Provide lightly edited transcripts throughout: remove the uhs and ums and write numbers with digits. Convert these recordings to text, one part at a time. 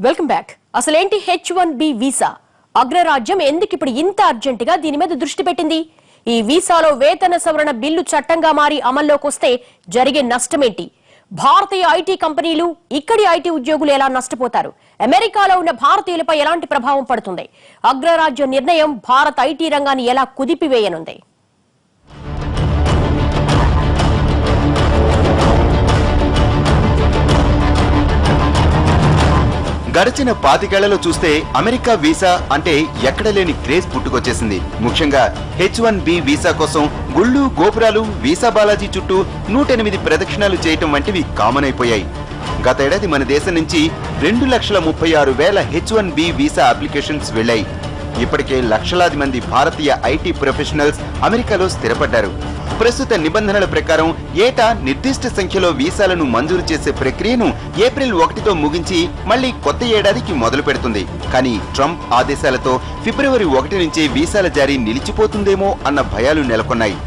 Welcome back. అసలేంటి H1B visa? అగ్రరాజ్యం ఎందుకు ఇప్పుడు ఇంత అర్జెంటుగా దీని మీద దృష్టి పెట్టింది? ఈ వీసాలో వేతన సవరణ బిల్లు చట్టంగా మారి అమల్లోకి వస్తే జరిగే నష్టమేంటి? భారతీయ ఐటీ కంపెనీలు, ఇక్కడి ఐటీ ఉద్యోగులు ఎలా నష్టపోతారు? అమెరికాలో ఉన్న భారతీయులపై ఎలాంటి ప్రభావం పడుతుంది? అగ్రరాజ్య నిర్ణయం భారత ఐటీ రంగాన్ని ఎలా కుదిపివేయనుంది? గడిచిన 5 ఏళ్లలో చూస్తే అమెరికా వీసా అంటే ఎక్కడ లేని క్రేజ్ పుట్టుకొచ్చేసింది. ముఖ్యంగా H1B వీసా కోసం గుళ్ళు గోపురాలు, వీసా బాలాజీ చుట్టూ 108 ప్రదక్షిణాలు చేయటం వంటివి కామన్ అయిపోయాయి. గతేడాది మన దేశం నుంచి 2,36,000 H1B వీసా అప్లికేషన్స్ వెళ్లాయి. ఇప్పటికే లక్షలాది మంది భారతీయ ఐటీ ప్రొఫెషనల్స్ అమెరికాలో స్థిరపడ్డారు. ప్రస్తుత నిబంధనల ప్రకారం ఏటా నిర్దిష్ట సంఖ్యలో వీసాలను మంజూరు చేసే ప్రక్రియను ఏప్రిల్ 1తో ముగించి మళ్లీ కొత్త ఏడాదికి మొదలు పెడుతుంది. కానీ ట్రంప్ ఆదేశాలతో ఫిబ్రవరి 1 నుంచే వీసాల జారీ నిలిచిపోతుందేమో అన్న భయాలు నెలకొన్నాయి.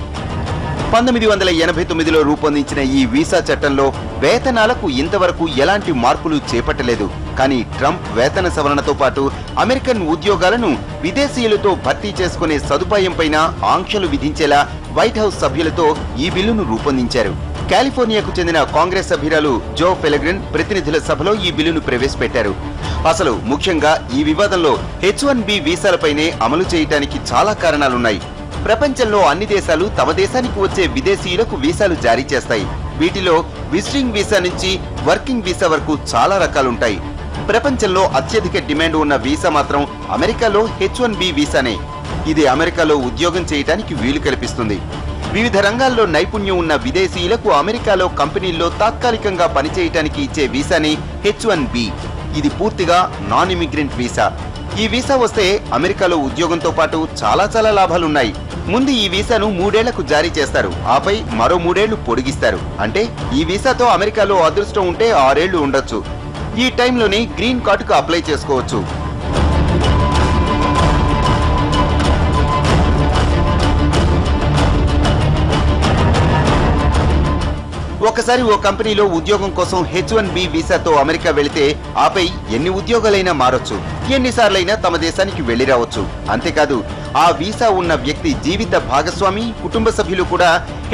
1989లో రూపొందించిన ఈ వీసా చట్టంలో వేతనాలకు ఇంతవరకు ఎలాంటి మార్పులు చేపట్టలేదు. కానీ ట్రంప్ వేతన సవరణతో పాటు అమెరికన్ ఉద్యోగాలను విదేశీయులతో భర్తీ చేసుకునే సదుపాయంపైన ఆంక్షలు విధించేలా వైట్ హౌస్ సభ్యులతో ఈ బిల్లును రూపొందించారు. కాలిఫోర్నియాకు చెందిన కాంగ్రెస్ సభ్యురాలు జో పెలగ్రిన్ ప్రతినిధుల సభలో ఈ బిల్లును ప్రవేశపెట్టారు. అసలు ముఖ్యంగా ఈ వివాదంలో H1B వీసాలపైనే అమలు చేయడానికి చాలా కారణాలున్నాయి. ప్రపంచంలో అన్ని దేశాలు తమ దేశానికి వచ్చే విదేశీయులకు వీసాలు జారీ చేస్తాయి. వీటిలో విజిటింగ్ వీసా నుంచి వర్కింగ్ వీసా వరకు చాలా రకాలుంటాయి. ప్రపంచంలో అత్యధిక డిమాండ్ ఉన్న వీసా మాత్రం అమెరికాలో H1B వీసానే. ఇది అమెరికాలో ఉద్యోగం చేయడానికి వీలు కల్పిస్తుంది. వివిధ రంగాల్లో నైపుణ్యం ఉన్న విదేశీయులకు అమెరికాలో కంపెనీల్లో తాత్కాలికంగా పనిచేయడానికి ఇచ్చే వీసానే H1B. ఇది పూర్తిగా నాన్ ఇమిగ్రెంట్ వీసా. ఈ వీసా వస్తే అమెరికాలో ఉద్యోగంతో పాటు చాలా లాభాలున్నాయి. ముందు ఈ వీసాను 3 ఏళ్లకు జారీ చేస్తారు. ఆపై మరో 3 ఏళ్లు పొడిగిస్తారు. అంటే ఈ వీసాతో అమెరికాలో అదృష్టం ఉంటే 6 ఏళ్లు ఉండొచ్చు. ఈ టైంలోనే గ్రీన్ కార్డుకు అప్లై చేసుకోవచ్చు. ఒకసారి ఓ కంపెనీలో ఉద్యోగం కోసం H1B వీసాతో అమెరికా వెళితే ఆపై ఎన్ని ఉద్యోగాలైనా మారొచ్చు, ఎన్నిసార్లైనా తమ దేశానికి వెళ్లి రావచ్చు. అంతేకాదు ఆ వీసా ఉన్న వ్యక్తి జీవిత భాగస్వామి, కుటుంబ సభ్యులు కూడా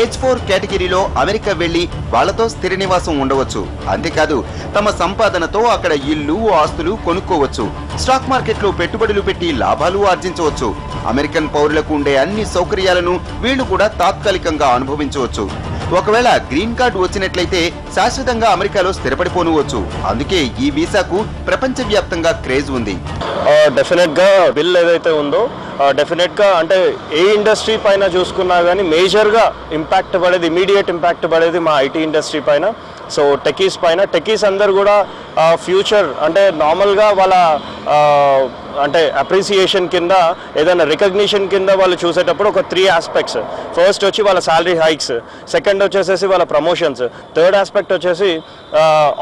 H4 కేటగిరీలో అమెరికా వెళ్లి వాళ్లతో స్థిర నివాసం ఉండవచ్చు. అంతేకాదు తమ సంపాదనతో అక్కడ ఇల్లు, ఆస్తులు కొనుక్కోవచ్చు. స్టాక్ మార్కెట్లో పెట్టుబడులు పెట్టి లాభాలు ఆర్జించవచ్చు. అమెరికన్ పౌరులకు ఉండే అన్ని సౌకర్యాలను వీళ్లు కూడా తాత్కాలికంగా అనుభవించవచ్చు. ఒకవేళ గ్రీన్ కార్డు వచ్చినట్లయితే శాశ్వతంగా అమెరికాలో స్థిరపడిపోనువచ్చు. అందుకే ఈ వీసాకు ప్రపంచవ్యాప్తంగా క్రేజ్ ఉంది. డెఫినెట్ గా బిల్ ఏదైతే ఉందో డెఫినెట్ గా అంటే ఏ ఇండస్ట్రీ పైన చూసుకున్నా కానీ మేజర్ గా ఇంపాక్ట్ పడేది, ఇమీడియట్ ఇంపాక్ట్ పడేది మా ఐటీ ఇండస్ట్రీ పైన. సో టెకీస్ పైన, టెకీస్ అందరు కూడా ఫ్యూచర్ అంటే నార్మల్గా వాళ్ళ అంటే అప్రిసియేషన్ కింద, ఏదైనా రికగ్నిషన్ కింద వాళ్ళు చూసేటప్పుడు ఒక 3 ఆస్పెక్ట్స్. ఫస్ట్ వచ్చి వాళ్ళ శాలరీ హైక్స్, సెకండ్ వచ్చేసేసి వాళ్ళ ప్రమోషన్స్, థర్డ్ ఆస్పెక్ట్ వచ్చేసి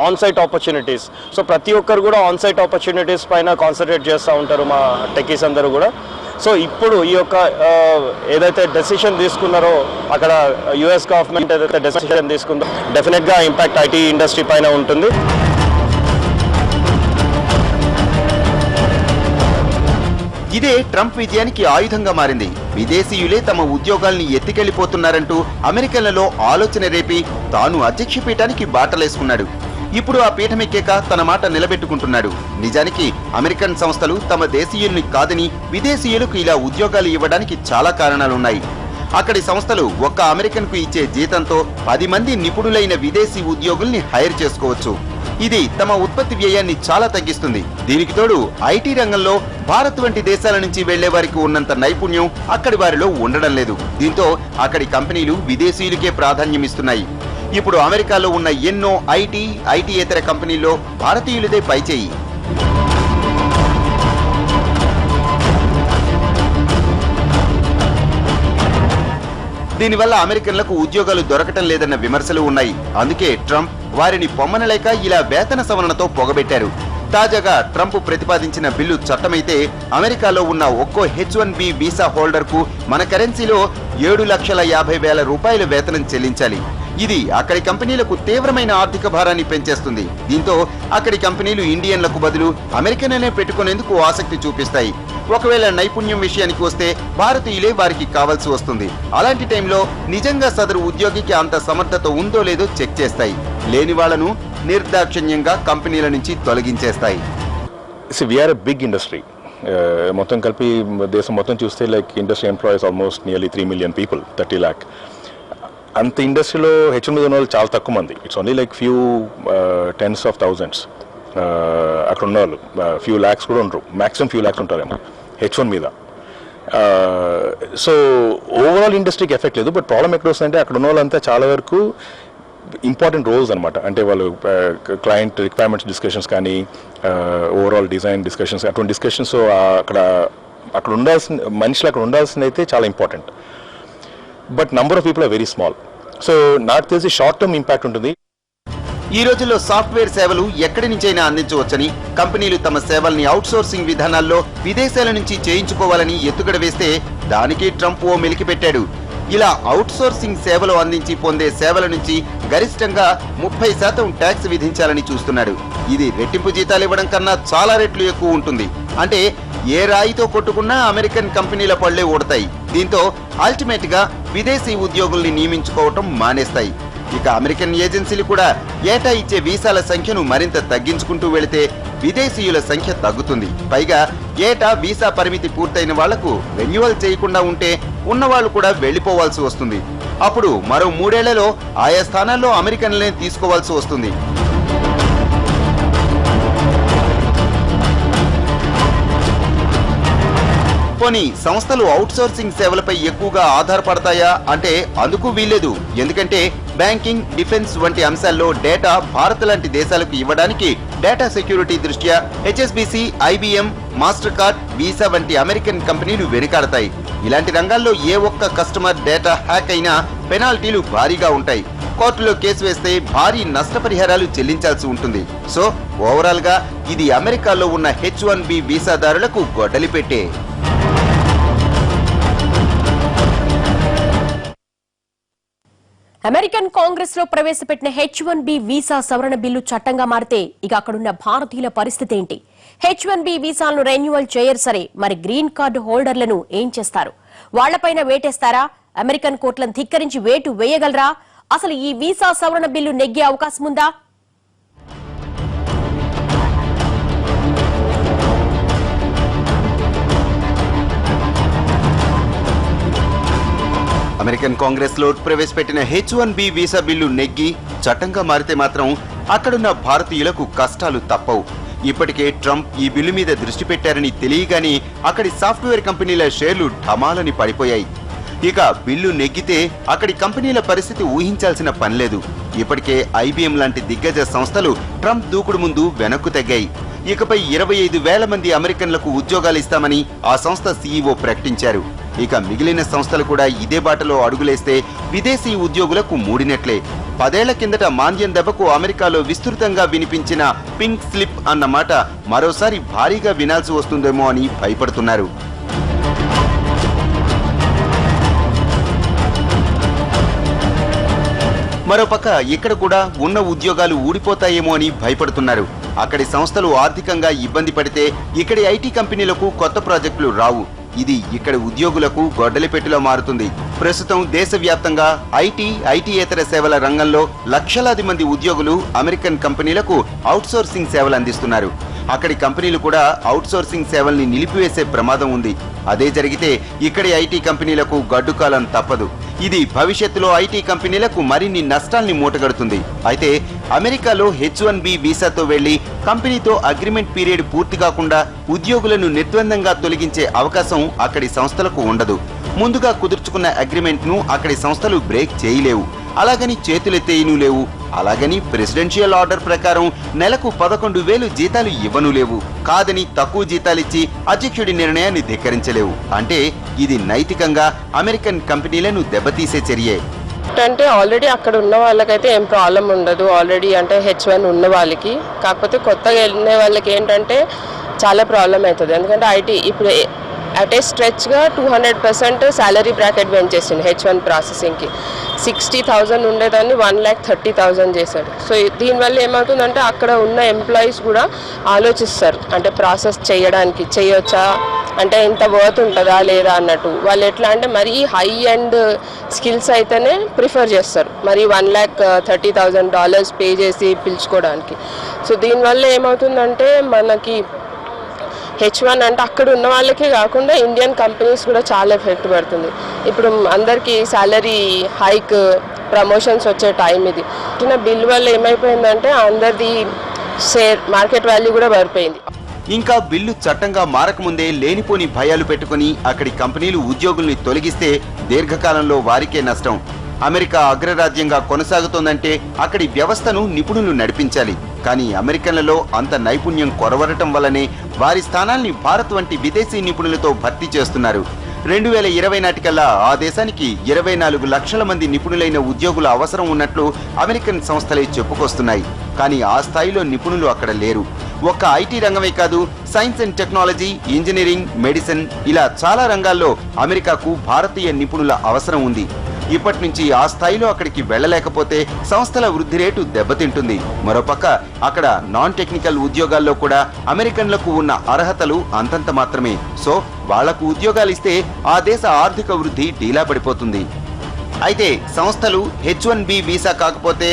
ఆన్ సైట్ ఆపర్చునిటీస్. సో ప్రతి ఒక్కరు కూడా ఆన్ సైట్ ఆపర్చునిటీస్ పైన కాన్సన్ట్రేట్ చేస్తూ ఉంటారు మా టెకీస్ అందరూ కూడా. సో ఇప్పుడు ఈ యొక్క ఏదైతే డెసిషన్ తీసుకున్నారో అక్కడ యుఎస్ గవర్నమెంట్ ఏదైతే డెసిషన్ తీసుకుందో డెఫినెట్గా ఇంపాక్ట్ ఐటీ ఇండస్ట్రీ పైన ఉంటుంది. ఇదే ట్రంప్ విజయానికి ఆయుధంగా మారింది. విదేశీయులే తమ ఉద్యోగాల్ని ఎత్తికెళ్లిపోతున్నారంటూ అమెరికన్లలో ఆలోచన రేపి తాను అధ్యక్ష పీఠానికి బాటలేసుకున్నాడు. ఇప్పుడు ఆ పీఠమెక్కాక తన మాట నిలబెట్టుకుంటున్నాడు. నిజానికి అమెరికన్ సంస్థలు తమ దేశీయుల్ని కాదని విదేశీయులకు ఇలా ఉద్యోగాలు ఇవ్వడానికి చాలా కారణాలున్నాయి. అక్కడి సంస్థలు ఒక్క అమెరికన్ కు ఇచ్చే జీతంతో 10 మంది నిపుణులైన విదేశీ ఉద్యోగుల్ని హైర్ చేసుకోవచ్చు. ఇది తమ ఉత్పత్తి వ్యయాన్ని చాలా తగ్గిస్తుంది. దీనికి తోడు ఐటీ రంగంలో భారత్ వంటి దేశాల నుంచి వెళ్లే వారికి ఉన్నంత నైపుణ్యం అక్కడి వారిలో ఉండడం లేదు. దీంతో అక్కడి కంపెనీలు విదేశీయులకే ప్రాధాన్యమిస్తున్నాయి. ఇప్పుడు అమెరికాలో ఉన్న ఎన్నో ఐటీయేతర కంపెనీల్లో భారతీయులదే పైచేయి. దీనివల్ల అమెరికన్లకు ఉద్యోగాలు దొరకటం లేదన్న విమర్శలు ఉన్నాయి. అందుకే ట్రంప్ వారిని పొమ్మనలేక ఇలా వేతన సవరణతో పొగబెట్టారు. తాజాగా ట్రంప్ ప్రతిపాదించిన బిల్లు చట్టమైతే అమెరికాలో ఉన్న ఒక్కో H1B వీసా హోల్డర్ కు మన కరెన్సీలో 7,50,000 రూపాయల వేతనం చెల్లించాలి. ఇది అక్కడి కంపెనీలకు తీవ్రమైన ఆర్థిక భారాన్ని పెంచేస్తుంది. దీంతో అక్కడి కంపెనీలు ఇండియన్లకు బదులు అమెరికన్లనే పెట్టుకునేందుకు ఆసక్తి చూపిస్తాయి. ఒకవేళ నైపుణ్యం విషయానికి వస్తే భారతీయులే వారికి కావాల్సి వస్తుంది. అలాంటి టైంలో నిజంగా సదరు ఉద్యోగికి అంత సమర్థత ఉందో లేదో చెక్ చేస్తాయి. లేని వాళ్లను నిర్దాక్షిణ్యంగా కంపెనీల నుంచి తొలగించేస్తాయి. We're a big industry. మొత్తం కలిపి దేశం మొత్తం చూస్తే like industry employees almost nearly 3 million people, 30 lakh. అంత ఇండస్ట్రీలో H1 మీద ఉన్న వాళ్ళు చాలా తక్కువ మంది. It's only like few tens of thousands అక్కడ ఉన్న వాళ్ళు. ఫ్యూ ల్యాక్స్ కూడా ఉండరు, మ్యాక్సిమం ఫ్యూ ల్యాక్స్ ఉంటారేమో H1 మీద. సో ఓవరాల్ ఇండస్ట్రీకి ఎఫెక్ట్ లేదు. బట్ ప్రాబ్లం ఎక్కడ వస్తుందంటే అక్కడ ఉన్న వాళ్ళంతా చాలా వరకు ఇంపార్టెంట్ రోల్స్ అనమాట. అంటే వాళ్ళు క్లయింట్ రిక్వైర్మెంట్స్ డిస్కషన్స్ కానీ ఓవరాల్ డిజైన్ డిస్కషన్స్, అటువంటి డిస్కషన్స్ అక్కడ ఉండాల్సిన మనుషులు అక్కడ ఉండాల్సింది అయితే చాలా important. But number of people are very small. So నాకు తెలిసి షార్ట్ టర్మ్ ఇంపాక్ట్ ఉంటుంది. ఈ రోజుల్లో సాఫ్ట్వేర్ సేవలు ఎక్కడి నుంచైనా అందించవచ్చని, కంపెనీలు తమ సేవల్ని అవుట్సోర్సింగ్ విధానాల్లో విదేశాల నుంచి చేయించుకోవాలని ఎత్తుగడ వేస్తే దానికి ట్రంప్ ఓ మెలికి పెట్టాడు. ఇలా అవుట్సోర్సింగ్ సేవలు అందించి పొందే సేవల నుంచి గరిష్టంగా 30% ట్యాక్స్ విధించాలని చూస్తున్నాడు. ఇది రెట్టింపు జీతాలు ఇవ్వడం కన్నా చాలా రెట్లు ఎక్కువ ఉంటుంది. అంటే ఏ రాయితో కొట్టుకున్నా అమెరికన్ కంపెనీల పళ్లే ఓడతాయి. దీంతో అల్టిమేట్ గా విదేశీ ఉద్యోగుల్ని నియమించుకోవటం మానేస్తాయి. ఇక అమెరికన్ ఏజెన్సీలు కూడా ఏటా ఇచ్చే వీసాల సంఖ్యను మరింత తగ్గించుకుంటూ వెళితే విదేశీయుల సంఖ్య తగ్గుతుంది. పైగా ఏటా వీసా పరిమితి పూర్తయిన వాళ్లకు రెన్యువల్ చేయకుండా ఉంటే ఉన్నవాళ్లు కూడా వెళ్లిపోవాల్సి వస్తుంది. అప్పుడు మరో 3 ఏళ్లలో ఆయా స్థానాల్లో అమెరికన్లనే తీసుకోవాల్సి వస్తుంది. పోనీ సంస్థలు అవుట్సోర్సింగ్ సేవలపై ఎక్కువగా ఆధారపడతాయా అంటే అందుకు వీల్లేదు. ఎందుకంటే బ్యాంకింగ్, డిఫెన్స్ వంటి అంశాల్లో డేటా భారత్ లాంటి దేశాలకు ఇవ్వడానికి డేటా సెక్యూరిటీ దృష్ట్యా HSBC, IBM, master card, visa వంటి అమెరికన్ కంపెనీలు వెనుకాడతాయి. ఇలాంటి రంగాల్లో ఏ ఒక్క కస్టమర్ డేటా హ్యాక్ అయినా పెనాల్టీలు భారీగా ఉంటాయి. కోర్టులో కేసు వేస్తే భారీ నష్టపరిహారాలు చెల్లించాల్సి ఉంటుంది. సో ఓవరాల్ గా ఇది అమెరికాలో ఉన్న H1B వీసాదారులకు గొడ్డలి పెట్టే. అమెరికన్ కాంగ్రెస్ లో ప్రవేశపెట్టిన H1B వీసా సవరణ బిల్లు చట్టంగా మారితే ఇక అక్కడున్న భారతీయుల పరిస్థితి ఏంటి? H1B వీసాలను రెన్యువల్ చేయరు సరే, మరి గ్రీన్ కార్డు హోల్డర్లను ఏం చేస్తారు? వాళ్లపైన వేటేస్తారా? అమెరికన్ కోర్టులను ధిక్కరించి వేటు వేయగలరా? అసలు ఈ వీసా సవరణ బిల్లు నెగ్గే అవకాశం ఉందా? అమెరికన్ కాంగ్రెస్ లో ప్రవేశపెట్టిన H1B వీసా బిల్లు నెగ్గి చట్టంగా మారితే మాత్రం అక్కడున్న భారతీయులకు కష్టాలు తప్పవు. ఇప్పటికే ట్రంప్ ఈ బిల్లు మీద దృష్టి పెట్టారని తెలియగానే అక్కడి సాఫ్ట్వేర్ కంపెనీల షేర్లు ఢమాలని పడిపోయాయి. ఇక బిల్లు నెగ్గితే అక్కడి కంపెనీల పరిస్థితి ఊహించాల్సిన పనిలేదు. ఇప్పటికే IBM లాంటి దిగ్గజ సంస్థలు ట్రంప్ దూకుడు ముందు వెనక్కు తగ్గాయి. ఇకపై 25,000 మంది అమెరికన్లకు ఉద్యోగాలు ఇస్తామని ఆ సంస్థ CEO ప్రకటించారు. ఇక మిగిలిన సంస్థలు కూడా ఇదే బాటలో అడుగులేస్తే విదేశీ ఉద్యోగులకు మూడినట్లే. 10 ఏళ్ల కిందట మాంద్యం దెబ్బకు అమెరికాలో విస్తృతంగా వినిపించిన పింక్ స్లిప్ అన్న మాట మరోసారి భారీగా వినాల్సి వస్తుందేమో అని భయపడుతున్నారు. మరోపక్క ఇక్కడ కూడా ఉన్న ఉద్యోగాలు ఊడిపోతాయేమో అని భయపడుతున్నారు. అక్కడి సంస్థలు ఆర్థికంగా ఇబ్బంది పడితే ఇక్కడి ఐటీ కంపెనీలకు కొత్త ప్రాజెక్టులు రావు. ఇది ఇక్కడి ఉద్యోగులకు గొడ్డలిపెట్టులా మారుతుంది. ప్రస్తుతం దేశవ్యాప్తంగా ఐటీయేతర సేవల రంగంలో లక్షలాది మంది ఉద్యోగులు అమెరికన్ కంపెనీలకు అవుట్సోర్సింగ్ సేవలు అందిస్తున్నారు. అక్కడి కంపెనీలు కూడా అవుట్సోర్సింగ్ సేవల్ని నిలిపివేసే ప్రమాదం ఉంది. అదే జరిగితే ఇక్కడి ఐటీ కంపెనీలకు గడ్డుకాలం తప్పదు. ఇది భవిష్యత్తులో ఐటీ కంపెనీలకు మరిన్ని నష్టాల్ని మూటగడుతుంది. అయితే అమెరికాలో H1B వీసాతో వెళ్లి కంపెనీతో అగ్రిమెంట్ పీరియడ్ పూర్తి కాకుండా ఉద్యోగులను నిర్ద్వందంగా తొలగించే అవకాశం అక్కడి సంస్థలకు ఉండదు. ముందుగా కుదుర్చుకున్న అగ్రిమెంట్ ను అక్కడి సంస్థలు బ్రేక్ చేయలేవు. అలాగని చేతులెత్తేయను లేవు. అలాగని ప్రెసిడెన్షియల్ ఆర్డర్ ప్రకారం నెలకు 11,000 జీతాలు ఇవ్వను లేవు. కాదని తక్కువ జీతాలిచ్చి అధ్యక్షుడి నిర్ణయాన్ని ధిక్కరించలేవు. అంటే ఇది నైతికంగా అమెరికన్ కంపెనీలను దెబ్బతీసే చర్యే. అంటే ఆల్రెడీ అక్కడ ఉన్న వాళ్ళకైతే ఏం ప్రాబ్లం ఉండదు. ఆల్రెడీ అంటే H1 ఉన్న వాళ్ళకి. కాకపోతే కొత్తగా వెళ్ళిన వాళ్ళకి ఏంటంటే చాలా ప్రాబ్లం అవుతుంది. ఎందుకంటే ఇప్పుడు అట్ ఏ స్ట్రెచ్గా 200% శాలరీ బ్రాకెట్ పెంచేసింది H1 ప్రాసెసింగ్కి. 60,000 ఉండేదాన్ని 1,30,000 చేశాడు. సో దీనివల్ల ఏమవుతుందంటే అక్కడ ఉన్న ఎంప్లాయీస్ కూడా ఆలోచిస్తారు, అంటే ప్రాసెస్ చేయడానికి చేయొచ్చా, అంటే ఇంత వర్త్ ఉంటుందా లేదా అన్నట్టు. వాళ్ళు ఎట్లా అంటే మరీ హై అండ్ స్కిల్స్ అయితేనే ప్రిఫర్ చేస్తారు, మరి $1,30,000 పే చేసి పిలుచుకోవడానికి. సో దీనివల్ల ఏమవుతుందంటే మనకి H1 అంటే అక్కడ ఉన్న వాళ్ళకే కాకుండా ఇండియన్ కంపెనీస్ కూడా చాలా ఎఫెక్ట్ పడుతుంది. ఇప్పుడు అందరికీ శాలరీ హైక్, ప్రమోషన్స్ వచ్చే టైం ఇది. చిన్న బిల్ వల్ల ఏమైపోయిందంటే అందరిది షేర్ మార్కెట్ వాల్యూ కూడా పడిపోయింది. ఇంకా బిల్లు చట్టంగా మారకముందే లేనిపోని భయాలు పెట్టుకుని అక్కడి కంపెనీలు ఉద్యోగుల్ని తొలగిస్తే దీర్ఘకాలంలో వారికే నష్టం. అమెరికా అగ్రరాజ్యంగా కొనసాగుతోందంటే అక్కడి వ్యవస్థను నిపుణులు నడిపించాలి. కానీ అమెరికన్లలో అంత నైపుణ్యం కొరవడటం వల్లనే వారి స్థానాల్ని భారత్ వంటి విదేశీ నిపుణులతో భర్తీ చేస్తున్నారు. 2020 నాటికల్లా ఆ దేశానికి 24 లక్షల మంది నిపుణులైన ఉద్యోగుల అవసరం ఉన్నట్లు అమెరికన్ సంస్థలే చెప్పుకొస్తున్నాయి. కానీ ఆ స్థాయిలో నిపుణులు అక్కడ లేరు. ఒక్క ఐటీ రంగమే కాదు, science and technology, engineering, medicine ఇలా చాలా రంగాల్లో అమెరికాకు భారతీయ నిపుణుల అవసరం ఉంది. ఇప్పటి నుంచి ఆ స్థాయిలో అక్కడికి వెళ్లలేకపోతే సంస్థల వృద్ధి రేటు దెబ్బతింటుంది. మరోపక్క అక్కడ నాన్ టెక్నికల్ ఉద్యోగాల్లో కూడా అమెరికన్లకు ఉన్న అర్హతలు అంతంత మాత్రమే. సో వాళ్లకు ఉద్యోగాలు ఇస్తే ఆ దేశ ఆర్థిక వృద్ధి డీలా పడిపోతుంది. అయితే సంస్థలు H1B వీసా కాకపోతే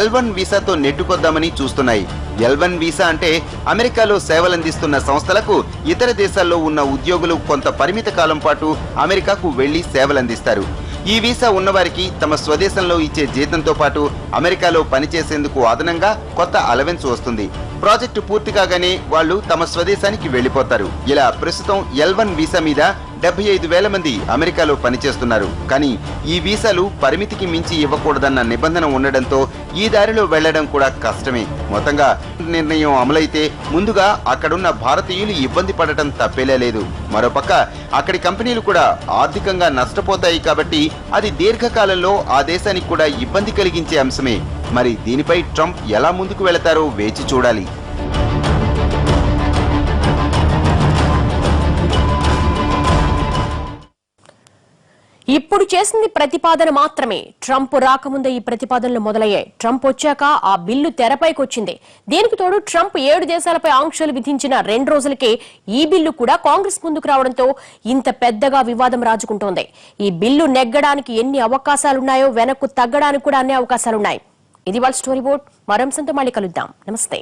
L1 వీసాతో నెట్టుకొద్దామని చూస్తున్నాయి. L1 వీసా అంటే అమెరికాలో సేవలందిస్తున్న సంస్థలకు ఇతర దేశాల్లో ఉన్న ఉద్యోగులు కొంత పరిమిత కాలం పాటు అమెరికాకు వెళ్లి సేవలందిస్తారు. ఈ వీసా ఉన్నవారికి తమ స్వదేశంలో ఇచ్చే జీతంతో పాటు అమెరికాలో పనిచేసేందుకు అదనంగా కొత్త అలవెన్స్ వస్తుంది. ప్రాజెక్టు పూర్తి కాగానే వాళ్ళు తమ స్వదేశానికి వెళ్లిపోతారు. ఇలా ప్రస్తుతం L1 వీసా మీద 75,000 మంది అమెరికాలో పనిచేస్తున్నారు. కానీ ఈ వీసాలు పరిమితికి మించి ఇవ్వకూడదన్న నిబంధన ఉండడంతో ఈ దారిలో వెళ్లడం కూడా కష్టమే. మొత్తంగా నిర్ణయం అమలైతే ముందుగా అక్కడున్న భారతీయులు ఇబ్బంది పడటం తప్పేలే లేదు. మరోపక్క అక్కడి కంపెనీలు కూడా ఆర్థికంగా నష్టపోతాయి కాబట్టి అది దీర్ఘకాలంలో ఆ దేశానికి కూడా ఇబ్బంది కలిగించే అంశమే. మరి దీనిపై ట్రంప్ ఎలా ముందుకు వెళతారో వేచి చూడాలి. ఇప్పుడు చేసింది ప్రతిపాదన మాత్రమే. ట్రంప్ రాకముందే ఈ ప్రతిపాదనలు మొదలయ్యాయి. ట్రంప్ వచ్చాక ఆ బిల్లు తెరపైకి వచ్చింది. దీనికి తోడు ట్రంప్ 7 దేశాలపై ఆంక్షలు విధించిన 2 రోజులకే ఈ బిల్లు కూడా కాంగ్రెస్ ముందుకు రావడంతో ఇంత పెద్దగా వివాదం రాజుకుంటోంది. ఈ బిల్లు నెగ్గడానికి ఎన్ని అవకాశాలున్నాయో వెనక్కు తగ్గడానికి కూడా అన్ని అవకాశాలున్నాయి. ఇది వాళ్ళ స్టోరీ బోర్డ్. మరో అంశంతో మళ్ళీ కలుద్దాం. నమస్తే.